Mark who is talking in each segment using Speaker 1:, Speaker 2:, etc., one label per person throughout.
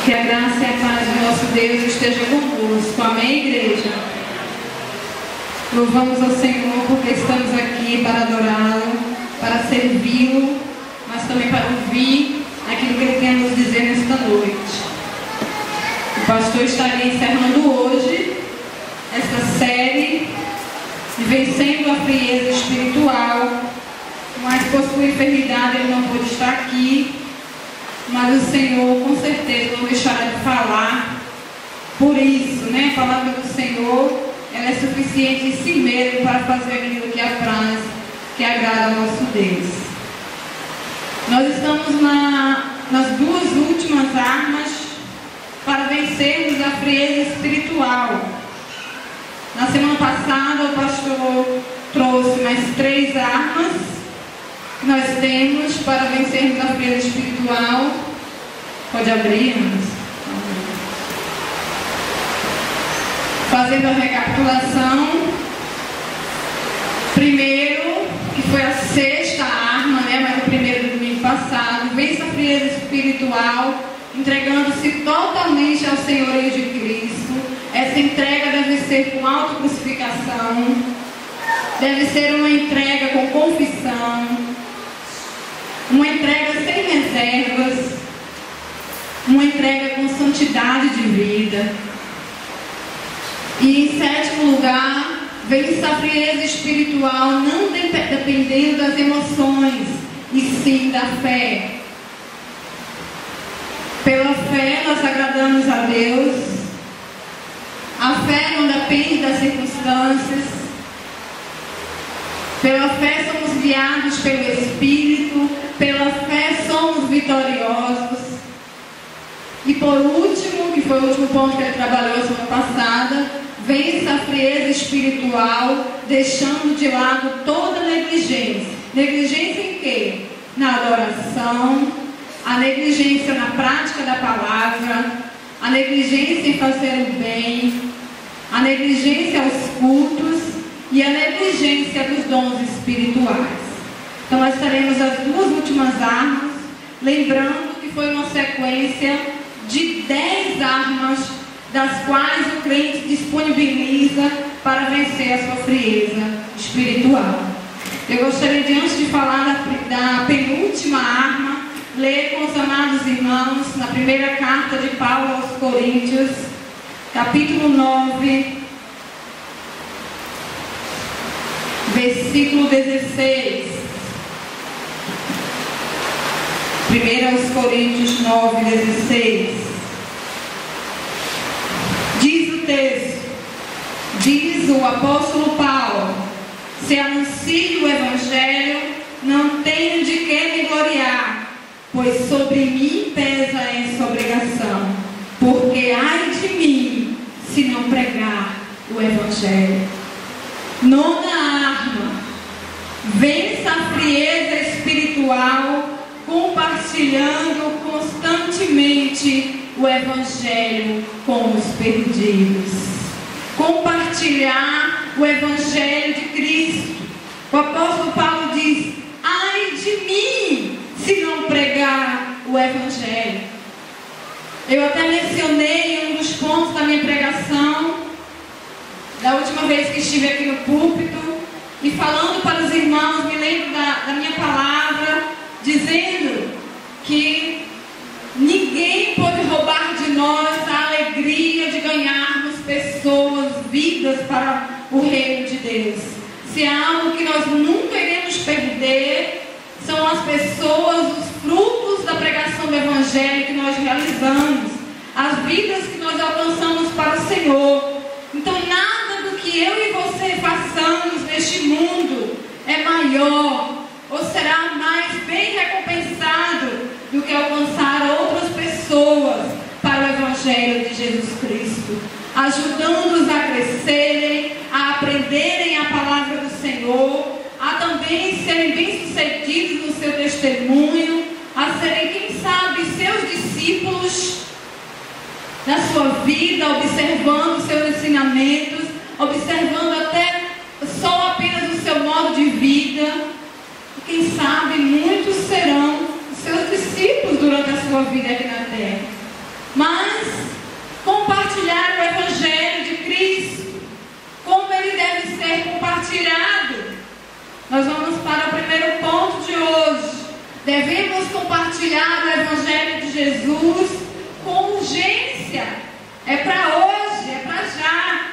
Speaker 1: Que a graça e a paz do nosso Deus esteja conosco. Amém, igreja? Louvamos ao Senhor porque estamos aqui para adorá-lo, para servi-lo, mas também para ouvir aquilo que Ele tem a nos dizer nesta noite. O pastor estaria encerrando hoje esta série de Vencendo a Frieza Espiritual, mas por sua enfermidade ele não pôde estar aqui. Mas o Senhor com certeza não deixará de falar. Por isso, né? A palavra do Senhor, ela é suficiente em si mesmo para fazer aquilo que apraz, que agrada ao nosso Deus. Nós estamos nas duas últimas armas para vencermos a frieza espiritual. Na semana passada o pastor trouxe mais 3 armas que nós temos para vencermos a frieza espiritual. Pode abrir, irmãos? Fazendo a recapitulação, primeiro, que foi a 6ª arma, né? Mas o primeiro do domingo passado, vence a frieza espiritual, entregando-se totalmente ao senhorio de Cristo. Essa entrega deve ser com autocrucificação, deve ser uma entrega com confissão, uma entrega sem reservas, uma entrega com santidade de vida. E em 7º lugar, vença a frieza espiritual não dependendo das emoções, e sim da fé. Pela fé nós agradamos a Deus. A fé não depende das circunstâncias. Pela fé somos guiados pelo Espírito. Pela fé somos vitoriosos. E por último, que foi o último ponto que ele trabalhou semana passada, vence a frieza espiritual, deixando de lado toda negligência. Negligência em quê? Na adoração, a negligência na prática da palavra, a negligência em fazer o bem, a negligência aos cultos e a negligência dos dons espirituais. Então nós teremos as 2 últimas armas, lembrando que foi uma sequência de 10 armas, das quais o crente disponibiliza para vencer a sua frieza espiritual. Eu gostaria de, antes de falar da penúltima arma, ler com os amados irmãos na primeira carta de Paulo aos Coríntios, capítulo 9, versículo 16. 1 Coríntios 9, 16. Diz o texto, diz o apóstolo Paulo: se anuncio o Evangelho, não tenho de que me gloriar, pois sobre mim pesa essa obrigação, porque ai de mim se não pregar o Evangelho. 9ª arma, vença a frieza espiritual, compartilhando constantemente o Evangelho com os perdidos. Compartilhar o Evangelho de Cristo. O apóstolo Paulo diz: ai de mim se não pregar o Evangelho. Eu até mencionei em um dos pontos da minha pregação, da última vez que estive aqui no púlpito, e falando para os irmãos, me lembro da minha palavra, dizendo que ninguém pode roubar de nós a alegria de ganharmos pessoas, vidas para o reino de Deus. Se há algo que nós nunca iremos perder, são as pessoas, os frutos da pregação do Evangelho que nós realizamos, as vidas que nós alcançamos para o Senhor. Então nada do que eu e você façamos neste mundo é maior ou será mais bem recompensado do que alcançar outras pessoas para o Evangelho de Jesus Cristo, ajudando-os a crescerem, a aprenderem a palavra do Senhor, a também serem bem-sucedidos no seu testemunho, a serem, quem sabe, seus discípulos na sua vida, observando seus ensinamentos, observando até só apenas o seu modo de vida. Quem sabe muitos serão seus discípulos durante a sua vida aqui na terra. mas compartilhar o Evangelho de Cristo, como ele deve ser compartilhado. Nós vamos para o primeiro ponto de hoje. Devemos compartilhar o Evangelho de Jesus com urgência. É para hoje, é para já.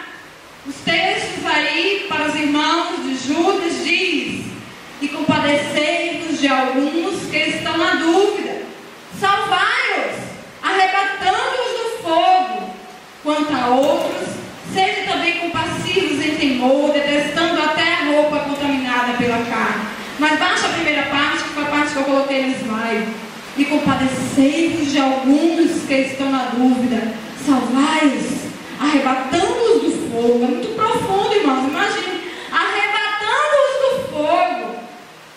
Speaker 1: Os textos aí para os irmãos de Judas diz: e compadecei-vos de alguns que estão na dúvida, salvai-os, arrebatando-os do fogo. Quanto a outros, sejam também compassivos em temor, detestando até a roupa contaminada pela carne. Mas baixa a primeira parte, que foi a parte que eu coloquei no slide. E compadecei-vos de alguns que estão na dúvida, salvai-os, arrebatando-os do fogo. É muito profundo, irmãos. Imagine, arrebatando-os do fogo.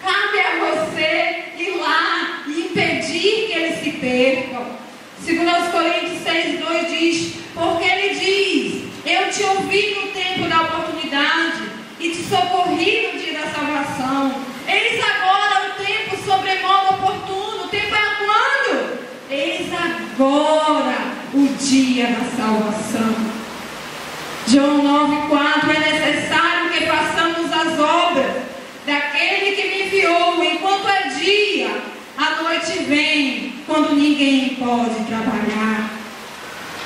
Speaker 1: Cabe a você ir lá e impedir que eles se percam. Segundo aos Coríntios 6:2 diz: porque ele diz: eu te ouvi no tempo da oportunidade e te socorri no dia da salvação. Eis agora o tempo sobremodo oportuno. O tempo é quando? Eis agora o dia da salvação. João 9:4: é necessário que façamos as obras daquele que me enviou, enquanto é dia. A noite vem, quando ninguém pode trabalhar.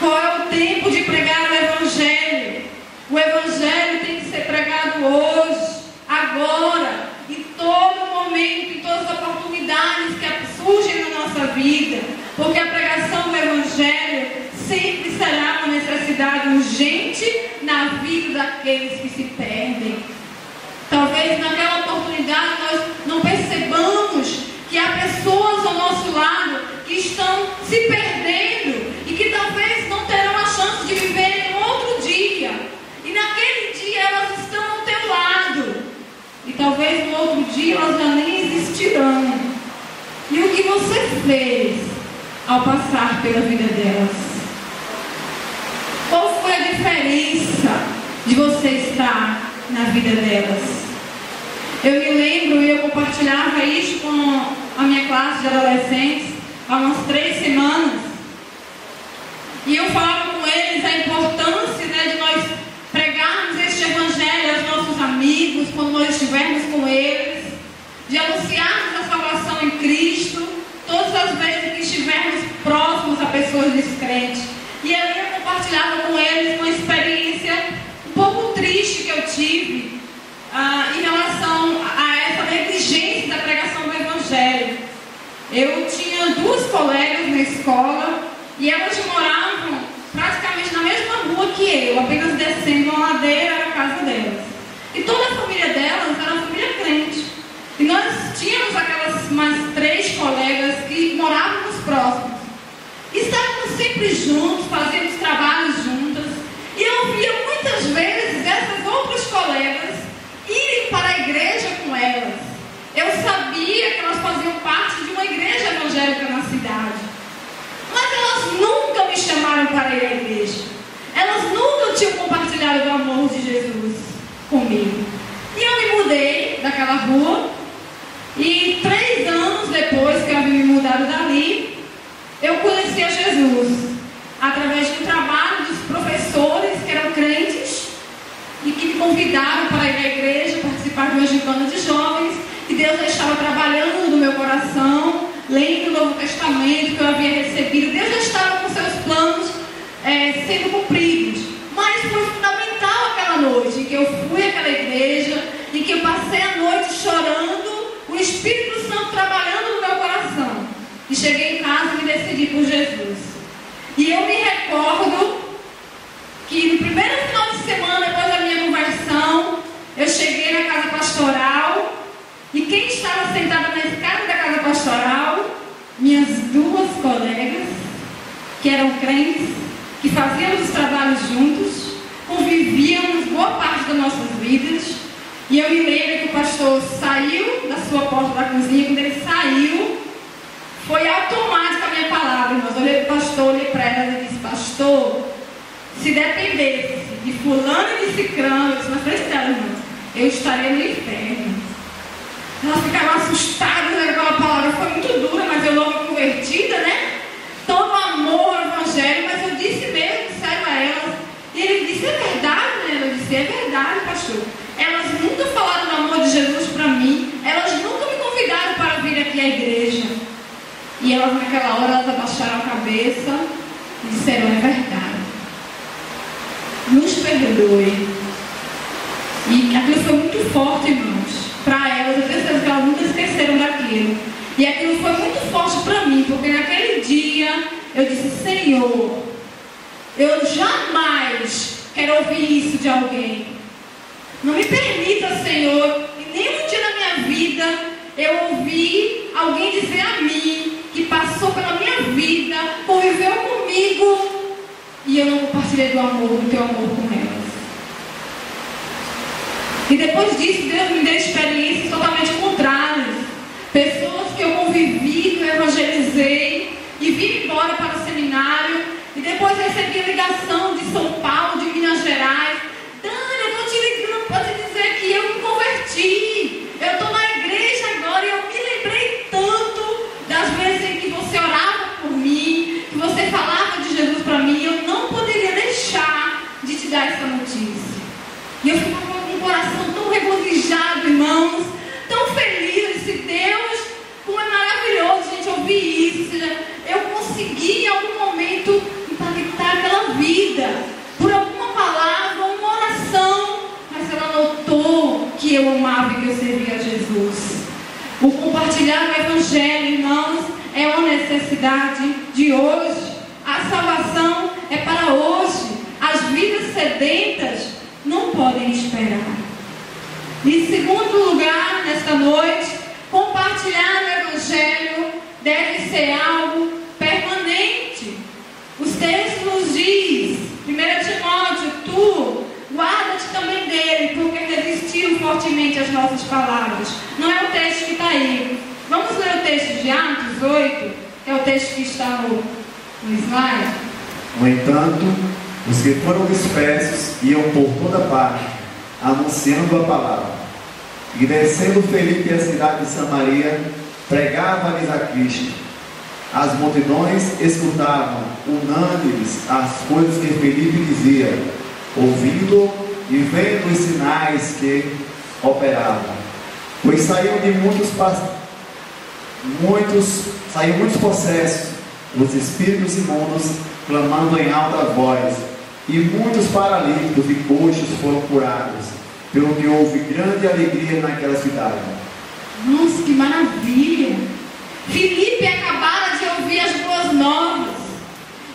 Speaker 1: Qual é o tempo de pregar o Evangelho? O Evangelho tem que ser pregado hoje, agora, em todo momento, em todas as oportunidades que surgem na nossa vida. Porque a pregação do Evangelho sempre será uma necessidade urgente na vida daqueles que se perdem. Talvez naquela oportunidade nós não percebamos que há pessoas ao nosso lado que estão se perdendo e que talvez não terão a chance de viver em outro dia. E naquele dia elas estão ao teu lado. E talvez no outro dia elas já nem existirão. E o que você fez ao passar pela vida delas? Qual foi a diferença de você estar na vida delas? Eu me lembro, eu compartilhava isso com a minha classe de adolescentes há umas 3 semanas. E eu falava com eles a importância, de nós pregarmos este Evangelho aos nossos amigos, quando nós estivermos com eles, de anunciarmos a salvação em Cristo, todas as vezes que estivermos próximos a pessoas descrentes. E ali eu compartilhava com eles uma experiência um pouco triste que eu tive em relação a essa negligência da pregação do Evangelho. Eu tinha 2 colegas na escola e elas moravam praticamente na mesma rua que eu, apenas descendo uma ladeira era a casa delas. E toda a família delas era uma família crente. E nós tínhamos aquelas mais 3 colegas que morávamos próximos. E estávamos sempre juntos, fazíamos trabalhos juntas. E eu via muitas vezes essas outras colegas irem para a igreja com elas. Eu sabia que elas faziam parte de uma igreja evangélica na cidade. Mas elas nunca me chamaram para ir à igreja. Elas nunca tinham compartilhado do amor de Jesus comigo. E eu me mudei daquela rua. E 3 anos depois que eu havia me mudado dali, eu conheci a Jesus através de um trabalho dos professores que eram crentes e que me convidaram para ir à igreja, participar de uma gincana de jovens. E Deus já estava trabalhando no meu coração, lendo o Novo Testamento que eu havia recebido. Deus já estava com seus planos sendo cumpridos. Mas foi fundamental aquela noite em que eu fui àquela igreja, em que eu passei a noite chorando, o Espírito Santo trabalhando no meu coração. E cheguei em casa e me decidi por Jesus. E eu me recordo que no primeiro final de semana, depois da minha conversão, eu cheguei na casa pastoral. E quem estava sentada na escada da casa pastoral? Minhas 2 colegas, que eram crentes, que fazíamos os trabalhos juntos, convivíamos boa parte das nossas vidas. E eu me lembro que o pastor saiu da sua porta da cozinha. Quando ele saiu, foi automática a minha palavra, irmãos. Eu olhei para o pastor, olhei para ela e disse: pastor, se dependesse de fulano e de cicrano, eu disse na frente dela, irmãos, eu estaria no inferno. Elas ficaram assustadas, aquela palavra foi muito dura, mas eu logo convertida, Todo amor ao Evangelho vir aqui à igreja. E elas, naquela hora, elas abaixaram a cabeça e disseram: é verdade. Nos perdoe. E aquilo foi muito forte, irmãos, para elas. Eu tenho certeza que elas nunca esqueceram daquilo. E aquilo foi muito forte para mim, porque naquele dia eu disse: Senhor, eu jamais quero ouvir isso de alguém. Não me permita, Senhor, em nenhum dia da minha vida eu ouvi alguém dizer a mim, que passou pela minha vida, conviveu comigo, e eu não compartilhei do teu amor com elas. E depois disso, Deus me deu experiências totalmente contrárias. Pessoas que eu convivi, que eu evangelizei, e vim embora para o seminário, e depois recebi ligação de São Paulo, de Minas Gerais: Dani, eu estou te ligando para te dizer que eu me converti, eu estou na igreja agora, e eu me lembrei tanto das vezes em que você orava por mim, que você falava de Jesus para mim, eu não poderia deixar de te dar essa notícia. E eu ficava com o coração tão regozijado, irmãos, tão feliz. Eu disse: Deus, como é maravilhoso, gente, ouvir isso. Ou seja, eu consegui em algum momento impactar aquela vida, por alguma palavra, uma oração, mas ela notou que eu amava e que eu servia a Jesus. O compartilhar o Evangelho, irmãos, é uma necessidade de hoje. A salvação é para hoje. As vidas sedentas não podem esperar. Em segundo lugar, nesta noite, compartilhar o Evangelho deve ser algo permanente. Os textos nos diz, 1 Timóteo, tu guarda-te também dele, porque resistiu fortemente às nossas palavras. Não é o texto que está aí. Vamos ler o texto de Atos 8, que é o texto que está no slide.
Speaker 2: No entanto, os que foram dispersos iam por toda parte, anunciando a palavra. E descendo Felipe à cidade de Samaria, pregava-lhes a Cristo. As multidões escutavam, unânimes, as coisas que Felipe dizia, ouvindo e vendo os sinais que operavam. Pois saíam muitos possessos, os espíritos imundos, clamando em alta voz, e muitos paralíticos e coxos foram curados, pelo que houve grande alegria naquela cidade.
Speaker 1: Nossa, que maravilha! Filipe acabara de ouvir as boas novas,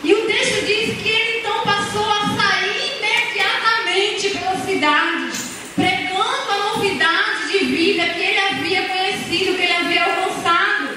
Speaker 1: e o texto diz que ele então passou a sair imediatamente pelas cidades, pregando a novidade de vida que ele havia conhecido, que ele havia alcançado.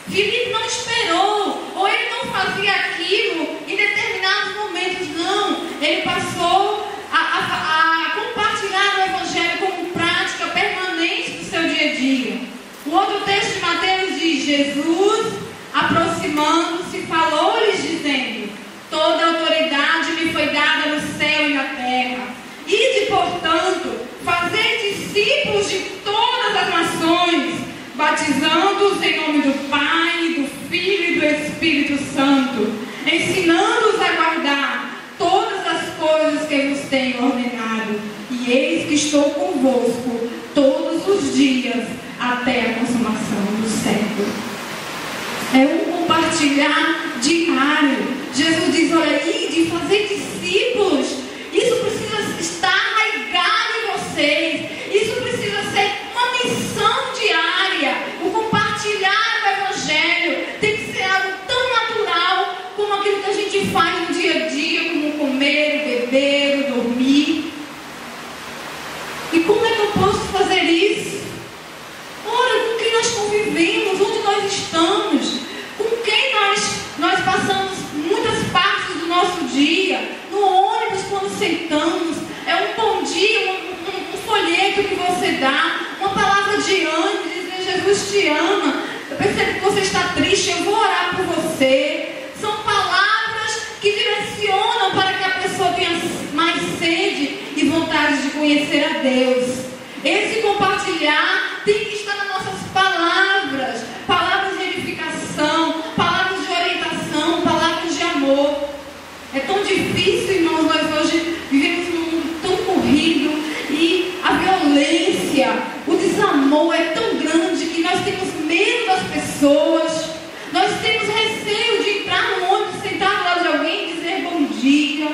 Speaker 1: Filipe não esperou, ou ele não fazia aquilo em determinados momentos, não. Ele passou a compartilhar o Evangelho como prática permanente do seu dia a dia. O outro texto de Mateus diz: Jesus, aproximando-se, falou-lhes dizendo: toda autoridade me foi dada no céu e na terra. Ide, portanto, fazei discípulos de todas as nações, batizando-os em nome do Pai, do Filho e do Espírito Santo, ensinando-os a guardar todas as coisas que vos tenho ordenado. E eis que estou convosco todos os dias, até a consumação do século. É um compartilhar diário. Jesus diz: olha, ide fazer discípulos. Isso precisa estar arraigado em vocês. Isso precisa ser uma missão diária. O compartilhar o Evangelho tem que ser algo tão natural como aquilo que a gente faz no dia a dia, como comer, beber, dormir. E como é que eu posso fazer isso? Ora, com quem nós convivemos, onde nós estamos, com quem nós passamos muitas partes do nosso dia, no ônibus quando sentamos, é um bom dia, um folheto que você dá, uma palavra de ânimo, dizer: Jesus te ama, eu percebo que você está triste, eu vou orar por você. São palavras que direcionam para que a pessoa tenha mais sede e vontade de conhecer a Deus. Esse compartilhar tem que estar nas nossas palavras, palavras de edificação, palavras de orientação, palavras de amor. É tão difícil, irmãos, nós hoje vivemos num mundo tão corrido e a violência, o desamor é tão grande que nós temos medo das pessoas. pessoas. Nós temos receio de entrar no ônibus, sentar ao lado de alguém e dizer bom dia.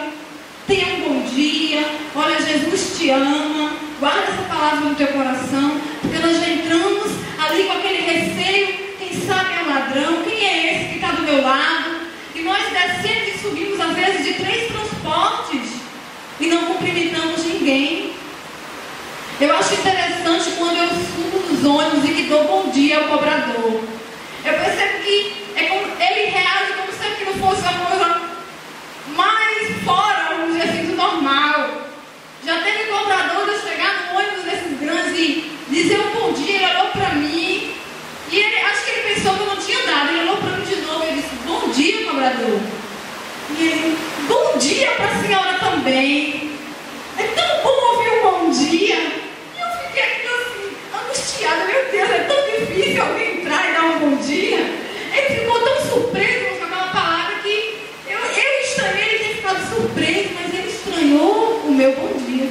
Speaker 1: Tenha um bom dia. Olha, Jesus te ama. Guarda essa palavra no teu coração, porque nós já entramos ali com aquele receio. Quem sabe é um ladrão? Quem é esse que está do meu lado? E nós descemos e subimos às vezes de 3 transportes e não cumprimentamos ninguém. Eu acho interessante quando eu subo nos ônibus e que dou bom dia ao cobrador. Eu percebo que ele reage como se aquilo fosse uma coisa mais fora, vamos dizer assim, do normal. Já teve cobrador de eu chegar no ônibus desses grandes e dizer um bom dia, ele olhou para mim e acho que ele pensou que eu não tinha dado. Ele olhou para mim de novo e eu disse, bom dia, cobrador. E ele, bom dia para a senhora também. É tão bom ouvir um bom dia. E eu fiquei aqui assim, angustiada. Meu Deus, é tão difícil alguém entrar e dar um bom dia. Ele ficou tão surpreso com aquela palavra que eu estranhei ele ter ficado surpreso, mas ele estranhou o meu bom dia.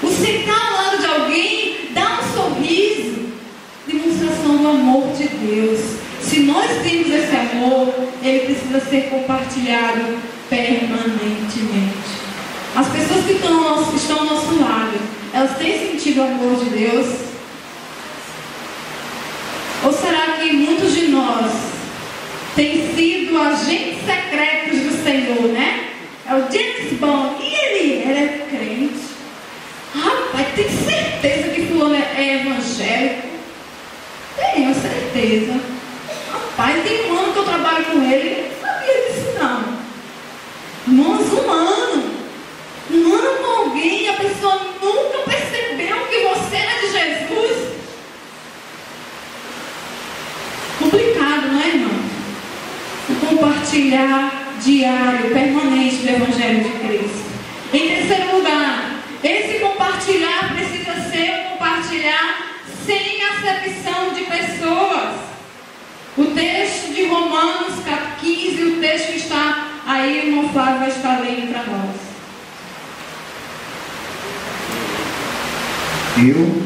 Speaker 1: O sentar ao lado de alguém, dar um sorriso, demonstração do amor de Deus. Se nós temos esse amor, ele precisa ser compartilhado permanentemente. As pessoas que estão ao nosso lado, elas têm sentido o amor de Deus? Ou será que muitos de nós têm sido agentes secretos do Senhor, né? É o James Bond. E ele é crente. Rapaz, tem certeza que fulano é evangélico? Tenho certeza. Rapaz, tem um ano que eu trabalho com ele não sabia disso não. Irmãos, um ano com alguém e a pessoa nunca percebeu que você é de Jesus. Complicado, não é, irmão? O compartilhar diário, permanente do Evangelho de Cristo. Em terceiro lugar, esse compartilhar precisa ser um compartilhar sem acepção de pessoas. O texto de Romanos, capítulo 15, o texto está aí, o irmão Flávio vai estar lendo para nós.
Speaker 2: Eu,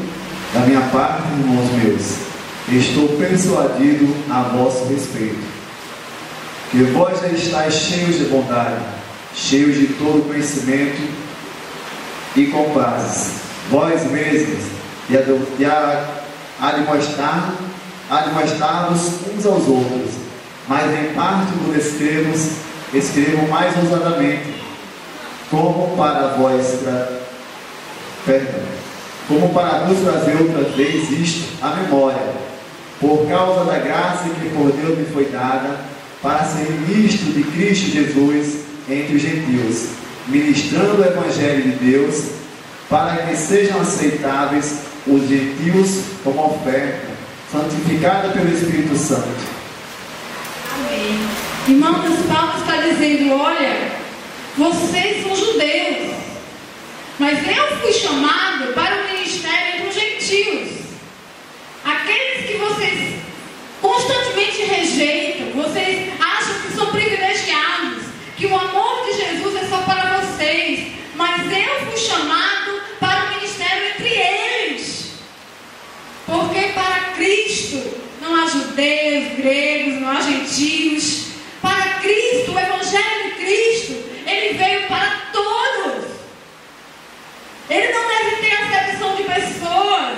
Speaker 2: da minha parte, irmãos meus, estou persuadido a vosso respeito, que vós já estáis cheios de bondade, cheios de todo conhecimento e compazes, vós mesmos, e admoestar-vos uns aos outros, mas em parte vos escrevo mais ousadamente, como para vos trazer outra vez isto à memória, por causa da graça que por Deus me foi dada, para ser ministro de Cristo Jesus entre os gentios, ministrando o Evangelho de Deus, para que sejam aceitáveis os gentios como oferta, santificada pelo Espírito Santo.
Speaker 1: Amém. Irmãos, Paulo está dizendo, olha, vocês são judeus, mas eu fui chamado para o ministério entre os gentios. Aqueles que vocês constantemente rejeitam, vocês acham que são privilegiados, que o amor de Jesus é só para vocês, mas eu fui chamado para o ministério entre eles. Porque para Cristo não há judeus, gregos, não há gentios. Para Cristo, o Evangelho de Cristo, ele veio para todos. Ele não deve ter acepção de pessoas.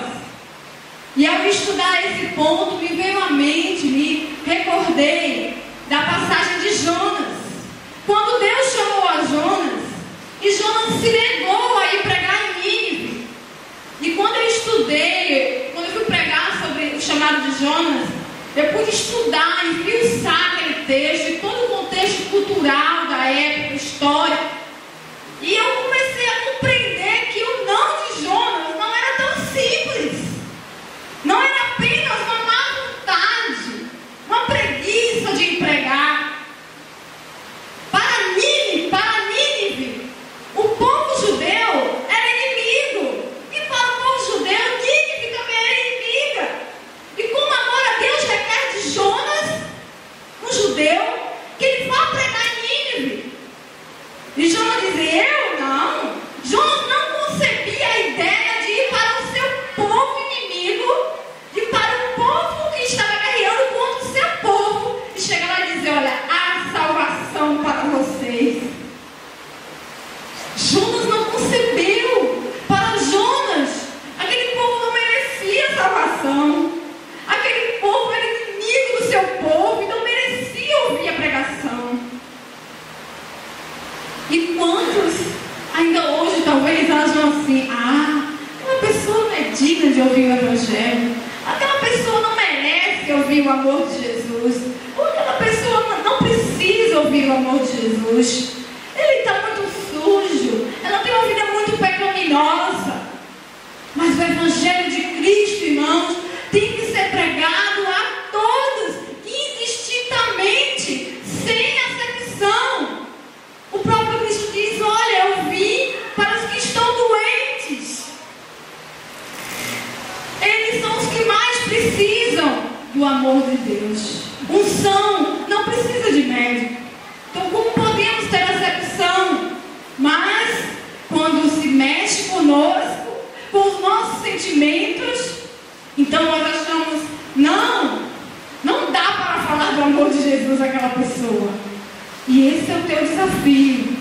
Speaker 1: E ao estudar esse ponto, me veio à mente, me recordei da passagem de Jonas. Quando Deus chamou a Jonas, e Jonas se negou a ir pregar em Nínive. E quando eu estudei, quando eu fui pregar sobre o chamado de Jonas, eu pude estudar e esmiuçar aquele texto, e todo o contexto cultural da época, história. E eu comecei a compreender que o não de Jonas não era tão simples. Não era apenas uma má vontade, uma preguiça de pregar. Para Nínive, o povo judeu era inimigo. E para o povo judeu, Nínive também era inimiga. E como agora Deus requer de Jonas, um judeu, que ele vá pregar em Nínive. E Jonas dizia, eu não. Jonas não concebia a ideia de ir para o seu povo inimigo, e para o povo que estava guerreando ouvir o amor de Jesus. Ou aquela pessoa não precisa ouvir o amor de Jesus. Ele está muito sujo, ela tem uma vida muito pecaminosa. Mas o Evangelho de Cristo, irmãos, tem que ser pregado a todos, indistintamente, sem acepção. O próprio Cristo diz: olha, eu vim para os que estão doentes. Eles são os que mais precisam do amor de Deus. Unção não precisa de médico. Então, como podemos ter acepção? Mas, quando se mexe conosco, com os nossos sentimentos, então nós achamos: não dá para falar do amor de Jesus àquela pessoa. E esse é o teu desafio,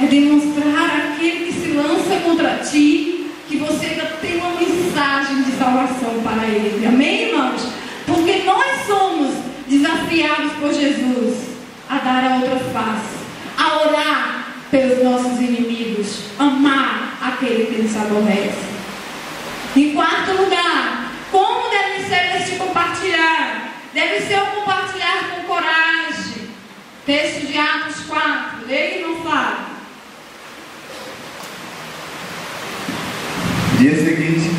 Speaker 1: é demonstrar àquele que se lança contra ti que você ainda tem uma mensagem de salvação para ele. Amém, irmãos? Porque nós somos desafiados por Jesus a dar a outra face, a orar pelos nossos inimigos, amar aquele que nos aborrece. Em quarto lugar, como deve ser este compartilhar? Deve ser um compartilhar com coragem. Texto de Atos 4, leia e não fale.
Speaker 2: Dia seguinte,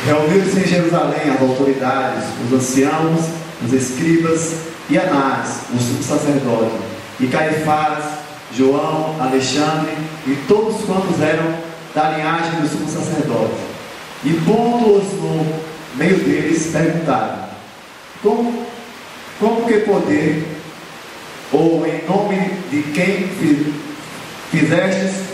Speaker 2: reuniram-se em Jerusalém as autoridades, os anciãos, os escribas e Anás, o sumo sacerdote, e Caifás, João, Alexandre e todos quantos eram da linhagem do sumo sacerdote. E pondo-os no meio deles, perguntaram: como que poder, ou em nome de quem fizestes